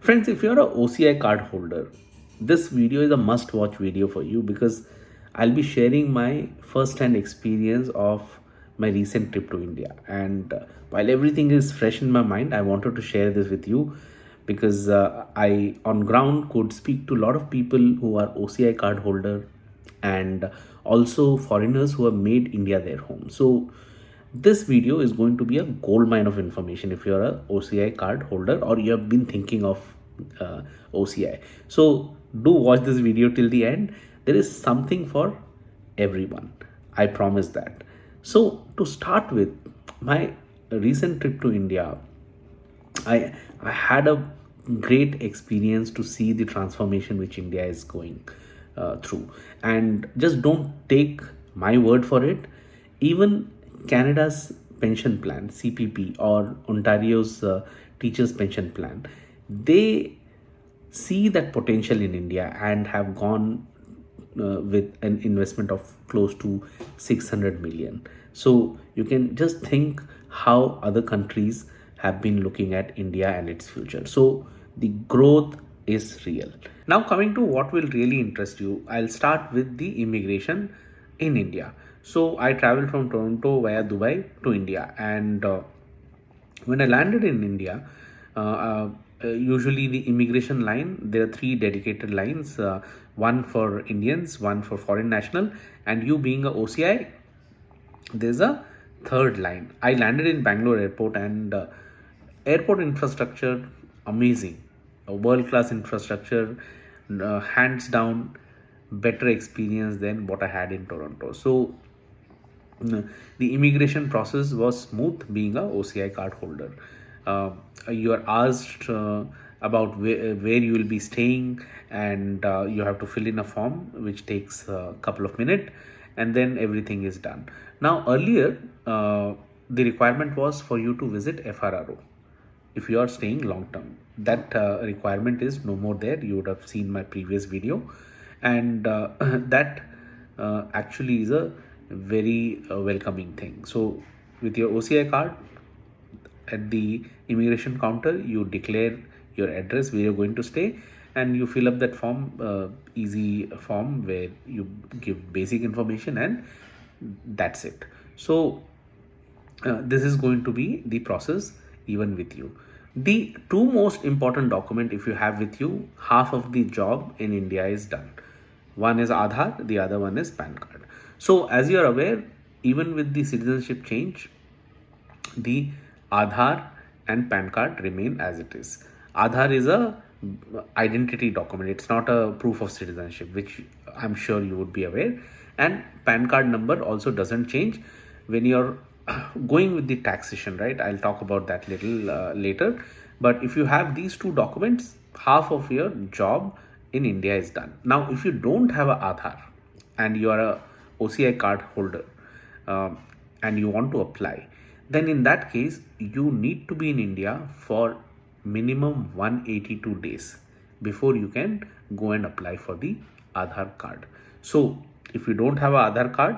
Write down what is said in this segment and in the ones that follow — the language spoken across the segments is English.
Friends, if you're a OCI card holder, this video is a must watch video for you because I'll be sharing my first hand experience of my recent trip to India. And while everything is fresh in my mind, I wanted to share this with you because I on ground could speak to a lot of people who are OCI card holder and also foreigners who have made India their home. So this video is going to be a gold mine of information if you're a OCI card holder or you have been thinking of OCI. So do watch this video till the end. There is something for everyone. I promise that. So to start with, my recent trip to India, I had a great experience to see the transformation which India is going through. And just don't take my word for it. Even Canada's pension plan, CPP, or Ontario's teachers' pension plan, they see that potential in India and have gone with an investment of close to 600 million. So you can just think how other countries have been looking at India and its future. So the growth is real. Now, coming to what will really interest you, I'll start with the immigration in India. So I traveled from Toronto via Dubai to India, and when I landed in India, usually the immigration line, there are three dedicated lines, one for Indians, one for foreign national, and you being a OCI, there's a third line. I landed in Bangalore airport, and airport infrastructure, amazing, a world class infrastructure, hands down better experience than what I had in Toronto. So the immigration process was smooth being a OCI card holder. You are asked about where you will be staying, and you have to fill in a form which takes a couple of minutes, and then everything is done. Now, earlier, the requirement was for you to visit FRRO if you are staying long term. That requirement is no more there. You would have seen my previous video, and that actually is a very welcoming thing. So with your OCI card, at the immigration counter, you declare your address where you're going to stay, and you fill up that form, easy form where you give basic information, and that's it. So this is going to be the process even with you. The two most important document if you have with you, half of the job in India is done. One is Aadhaar, the other one is PAN card. So as you are aware, even with the citizenship change, the Aadhaar and PAN card remain as it is. Aadhaar is a identity document. It's not a proof of citizenship, which I'm sure you would be aware. And PAN card number also doesn't change when you're going with the taxation, right? I'll talk about that little later. But if you have these two documents, half of your job in India is done. Now, if you don't have a Aadhaar and you are a OCI card holder and you want to apply, then in that case, you need to be in India for minimum 182 days before you can go and apply for the Aadhaar card. So if you don't have an Aadhaar card,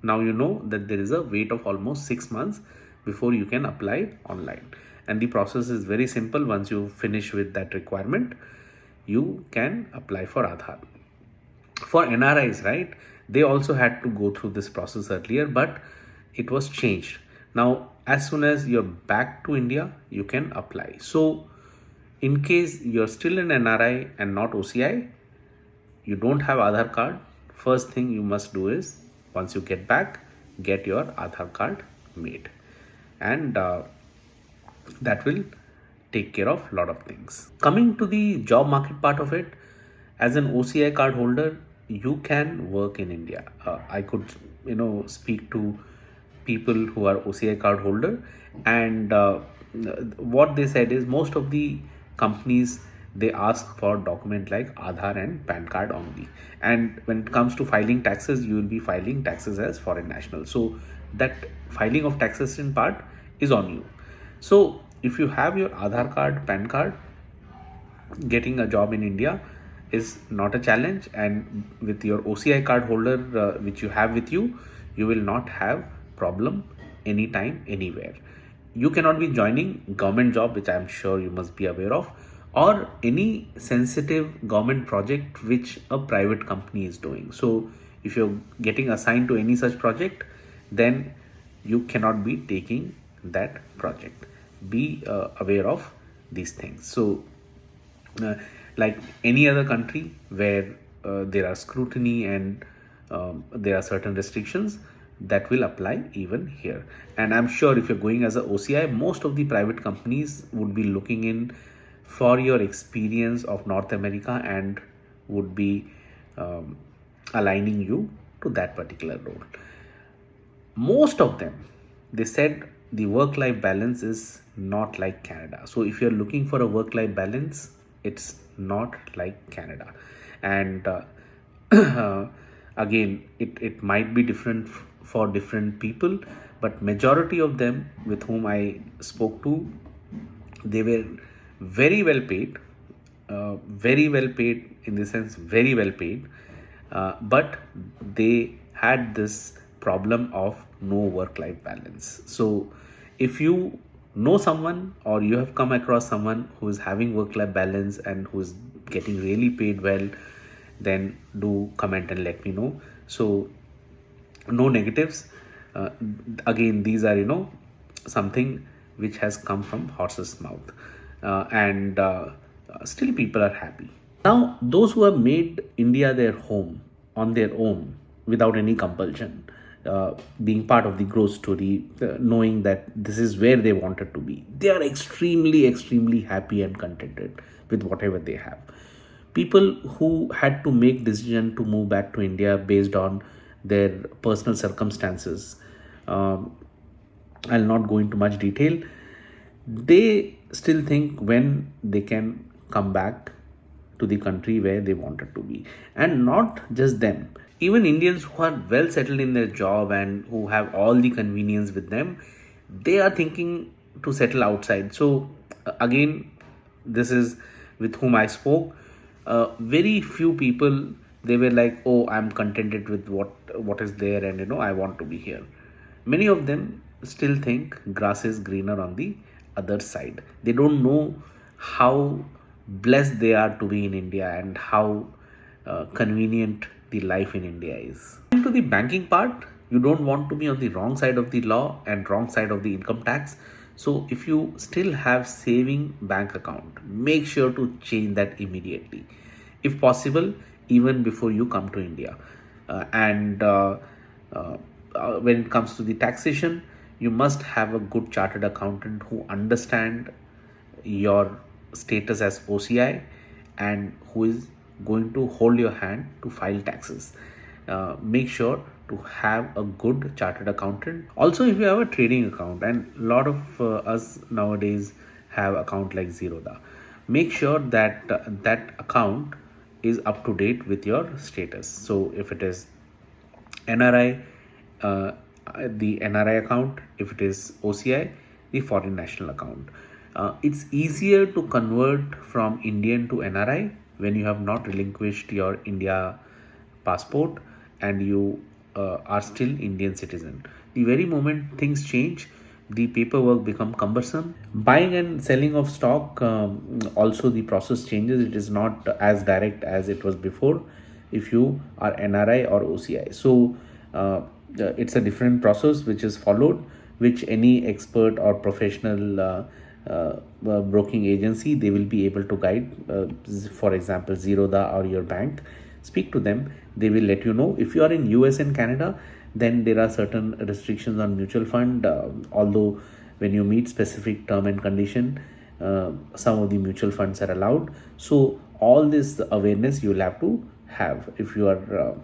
now you know that there is a wait of almost 6 months before you can apply online. And the process is very simple. Once you finish with that requirement, you can apply for Aadhaar. For NRIs, right, they also had to go through this process earlier, but it was changed. Now, as soon as you're back to India, you can apply. So, in case you're still an NRI and not OCI, you don't have Aadhaar card, first thing you must do is, once you get back, get your Aadhaar card made. And that will take care of a lot of things. Coming to the job market part of it, as an OCI card holder, you can work in India. I could, speak to people who are OCI card holder, and what they said is most of the companies, they ask for document like Aadhaar and PAN card only. And when it comes to filing taxes, you will be filing taxes as foreign national. So that filing of taxation part is on you. So if you have your Aadhaar card, PAN card, getting a job in India is not a challenge. And with your OCI card holder, which you have with you, you will not have problem anytime, anywhere. You cannot be joining government job, which I'm sure you must be aware of, or any sensitive government project which a private company is doing. So if you're getting assigned to any such project, then you cannot be taking that project. Be aware of these things. So uh, like any other country where there are scrutiny and there are certain restrictions, that will apply even here. And I'm sure if you're going as a OCI, most of the private companies would be looking in for your experience of North America and would be um, aligning you to that particular role. Most of them, they said the work life balance is not like Canada. So if you're looking for a work life balance, it's not like Canada. And again, it might be different for different people, but majority of them with whom I spoke to, they were very well paid, very well paid in the sense very well paid, but they had this problem of no work life balance. So if you know someone or you have come across someone who is having work life balance and who is getting really paid well, then do comment and let me know. So no negatives. uh, Again, these are something which has come from horse's mouth, and still people are happy. Now those who have made India their home on their own without any compulsion, being part of the growth story, knowing that this is where they wanted to be, they are extremely happy and contented with whatever they have. People who had to make decision to move back to India based on their personal circumstances, um, I'll not go into much detail. They still think when they can come back to the country where they wanted to be. And not just them, even Indians who are well settled in their job and who have all the convenience with them, they are thinking to settle outside. So again, this is with whom I spoke. Very few people, they were like, oh, I'm contented with what is there, and I want to be here. Many of them still think grass is greener on the other side. They don't know how blessed they are to be in India and how convenient the life in India is. To the banking part, you don't want to be on the wrong side of the law and wrong side of the income tax. So if you still have saving bank account, make sure to change that immediately, if possible, even before you come to India. And when it comes to the taxation, you must have a good chartered accountant who understand your status as OCI and who is going to hold your hand to file taxes. Make sure to have a good chartered accountant. Also, if you have a trading account, and a lot of us nowadays have account like Zerodha, make sure that that account is up to date with your status. So if it is NRI, uh, the NRI account; if it is OCI, the foreign national account. It's easier to convert from Indian to NRI when you have not relinquished your India passport and you are still Indian citizen. The very moment things change, the paperwork become cumbersome. Buying and selling of stock, also the process changes. It is not as direct as it was before if you are NRI or OCI. So it's a different process which is followed, which any expert or professional broking agency, they will be able to guide. For example, Zerodha or your bank, speak to them. They will let you know. If you are in US and Canada, then there are certain restrictions on mutual fund, although when you meet specific term and condition, some of the mutual funds are allowed. So all this awareness you will have to have if you are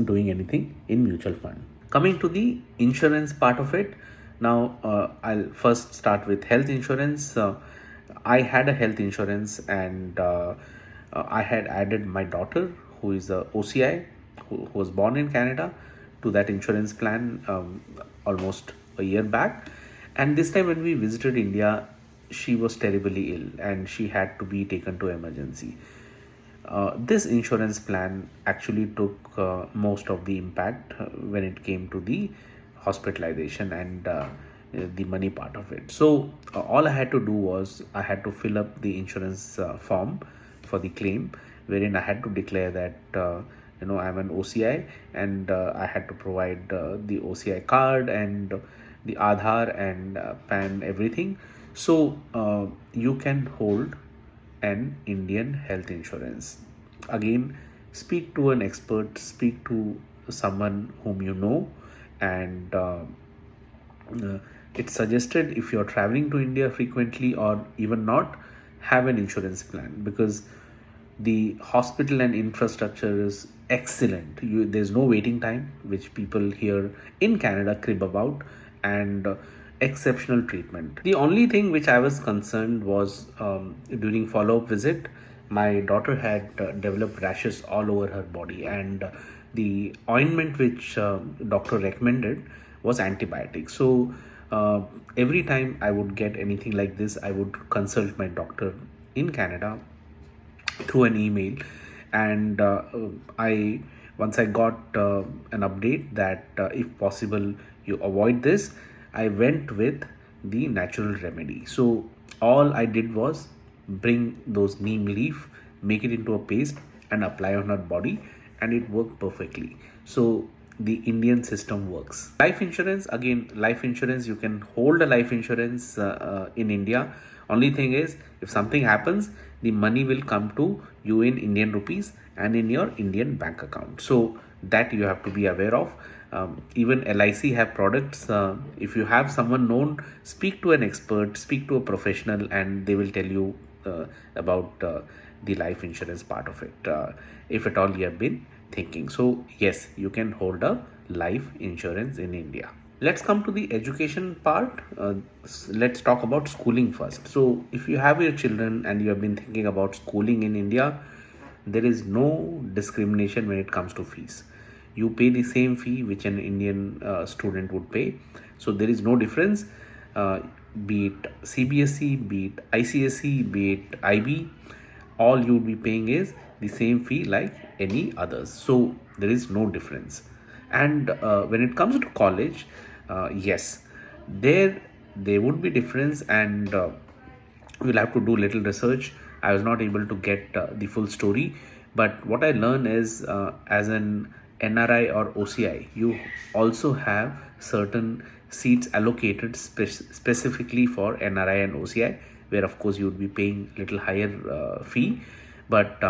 doing anything in mutual fund. Coming to the insurance part of it, now I'll first start with health insurance. I had a health insurance, and I had added my daughter, who is a OCI, who was born in Canada, to that insurance plan almost a year back. And this time when we visited India, she was terribly ill and she had to be taken to emergency. This insurance plan actually took most of the impact when it came to the hospitalization, and the money part of it. So all I had to do was I had to fill up the insurance form for the claim, wherein I had to declare that I'm an OCI, and I had to provide the OCI card and the Aadhaar and PAN, everything. So you can hold an Indian health insurance. Again, speak to an expert, speak to someone whom you know, and it's suggested, if you're traveling to India frequently or even not, have an insurance plan, because the hospital and infrastructure is excellent. There's no waiting time, which people here in Canada crib about, and exceptional treatment. The only thing which I was concerned was, during follow-up visit, my daughter had developed rashes all over her body, and the ointment which doctor recommended was antibiotic. So every time I would get anything like this, I would consult my doctor in Canada through an email, and I once I got an update that if possible you avoid this, I went with the natural remedy. So all I did was bring those neem leaf, make it into a paste, and apply on her body, and it worked perfectly. So the Indian system works. Life insurance, again, life insurance, you can hold a life insurance in India. Only thing is, if something happens, the money will come to you in Indian rupees and in your Indian bank account. So that you have to be aware of. Even LIC have products. If you have someone known, speak to an expert, speak to a professional, and they will tell you about the life insurance part of it, if at all you have been thinking. So yes, you can hold a life insurance in India. Let's come to the education part. Let's talk about schooling first. So if you have your children and you have been thinking about schooling in India, there is no discrimination when it comes to fees. You pay the same fee which an Indian student would pay. So there is no difference, be it CBSE, be it ICSE, be it IB, all you would be paying is the same fee like any others. So there is no difference. And when it comes to college, yes, there would be difference, and we'll have to do little research. I was not able to get the full story, but what I learned is, as an NRI or OCI, you also have certain seats allocated specifically for NRI and OCI, where of course you would be paying little higher fee, but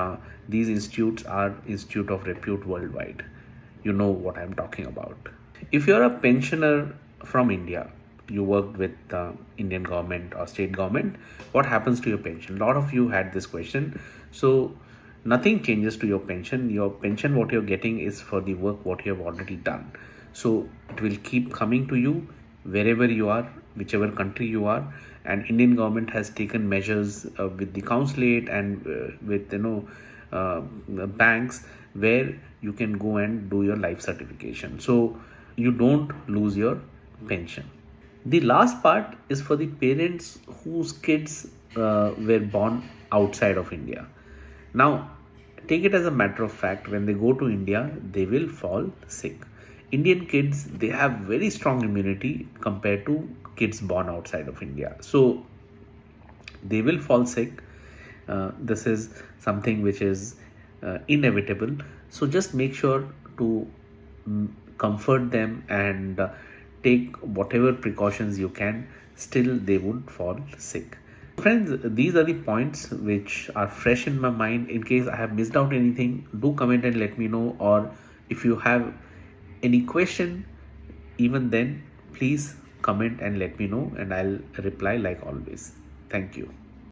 these institutes are institute of repute worldwide. You know what I'm talking about. If you're a pensioner from India, you worked with Indian government or state government, what happens to your pension? A lot of you had this question. So nothing changes to your pension. Your pension, what you're getting, is for the work what you have already done. So it will keep coming to you wherever you are, whichever country you are. And Indian government has taken measures with the consulate and with banks, where you can go and do your life certification, so you don't lose your pension. The last part is for the parents whose kids were born outside of India. Now, take it as a matter of fact, when they go to India, they will fall sick. Indian kids, they have very strong immunity compared to kids born outside of India. So they will fall sick. This is something which is inevitable. So just make sure to comfort them and take whatever precautions you can. Still, they would fall sick. Friends, these are the points which are fresh in my mind. In case I have missed out anything, do comment and let me know. Or if you have any question, even then, please comment and let me know, and I'll reply like always. Thank you.